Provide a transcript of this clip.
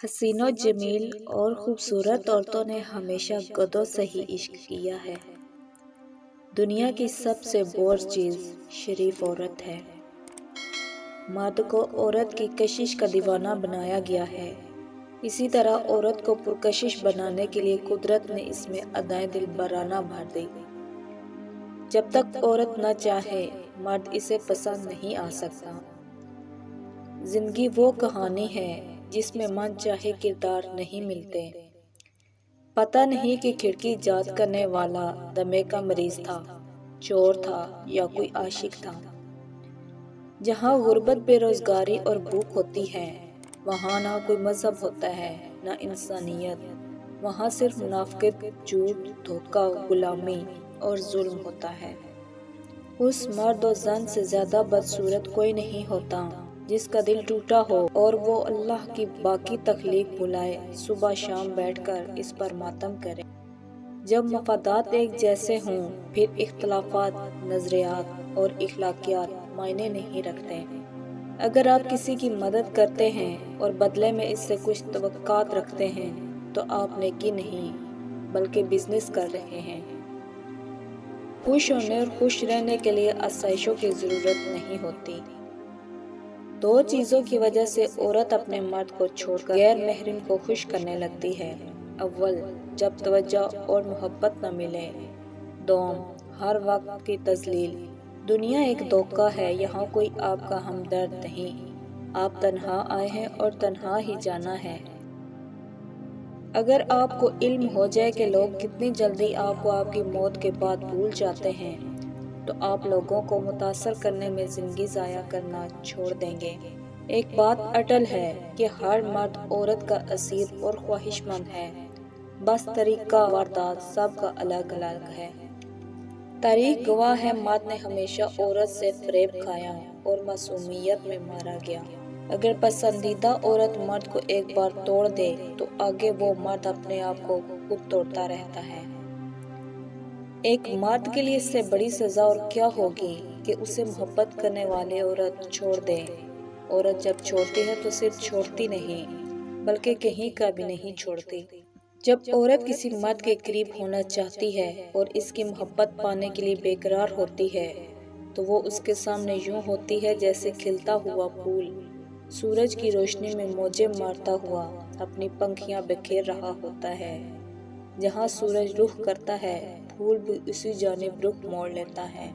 حسین و جمیل اور خوبصورت عورتوں نے ہمیشہ گدوں سے ہی عشق کیا ہے۔ دنیا کی سب سے بور چیز شریف عورت ہے۔ مرد کو عورت کی کشش کا دیوانہ بنایا گیا ہے، اسی طرح عورت کو پرکشش بنانے کے لیے قدرت نے اس میں ادائیں دلبرانہ بھر دی۔ جب تک عورت نہ چاہے مرد اسے پسند نہیں آ سکتا۔ زندگی وہ کہانی ہے جس میں من چاہے کردار نہیں ملتے۔ پتہ نہیں کہ کھڑکی ایجاد کرنے والا دمے کا مریض تھا، چور تھا یا کوئی عاشق تھا۔ جہاں غربت، بے روزگاری اور بھوک ہوتی ہے، وہاں نہ کوئی مذہب ہوتا ہے نہ انسانیت، وہاں صرف منافقت، جھوٹ، دھوکہ، غلامی اور ظلم ہوتا ہے۔ اس مرد و زن سے زیادہ بدصورت کوئی نہیں ہوتا جس کا دل ٹوٹا ہو اور وہ اللہ کی باقی تخلیق بلائے صبح شام بیٹھ کر اس پر ماتم کرے۔ جب مفادات ایک جیسے ہوں پھر اختلافات، نظریات اور اخلاقیات معنی نہیں رکھتے۔ اگر آپ کسی کی مدد کرتے ہیں اور بدلے میں اس سے کچھ توقعات رکھتے ہیں تو آپ نیکی نہیں بلکہ بزنس کر رہے ہیں۔ خوش ہونے اور خوش رہنے کے لیے آسائشوں کی ضرورت نہیں ہوتی۔ دو چیزوں کی وجہ سے عورت اپنے مرد کو چھوڑ کر غیر محرم کو خوش کرنے لگتی ہے۔ اول، جب توجہ اور محبت نہ ملے۔ دوم، ہر وقت کی تذلیل۔ دنیا ایک دھوکہ ہے، یہاں کوئی آپ کا ہمدرد نہیں۔ آپ تنہا آئے ہیں اور تنہا ہی جانا ہے۔ اگر آپ کو علم ہو جائے کہ لوگ کتنی جلدی آپ کو آپ کی موت کے بعد بھول جاتے ہیں تو آپ لوگوں کو متاثر کرنے میں زندگی ضائع کرنا چھوڑ دیں گے۔ ایک بات اٹل ہے کہ ہر مرد عورت کا اسیر اور خواہش مند ہے، بس طریقہ واردات سب کا الگ الگ ہے۔ تاریخ گواہ ہے مرد نے ہمیشہ عورت سے فریب کھایا اور معصومیت میں مارا گیا۔ اگر پسندیدہ عورت مرد کو ایک بار توڑ دے تو آگے وہ مرد اپنے آپ کو خود توڑتا رہتا ہے۔ ایک مرد کے لیے اس سے بڑی سزا اور کیا ہوگی کہ اسے محبت کرنے والی عورت چھوڑ دے۔ عورت جب چھوڑتی ہے تو صرف چھوڑتی نہیں بلکہ کہیں کا بھی نہیں چھوڑتی۔ جب عورت کسی مرد کے قریب ہونا چاہتی ہے اور اس کی محبت پانے کے لیے بے قرار ہوتی ہے تو وہ اس کے سامنے یوں ہوتی ہے جیسے کھلتا ہوا پھول سورج کی روشنی میں موجیں مارتا ہوا اپنی پنکھیاں بکھیر رہا ہوتا ہے۔ جہاں سورج رخ کرتا ہے پھول بھی اسی جانب رخ موڑ لیتا ہے۔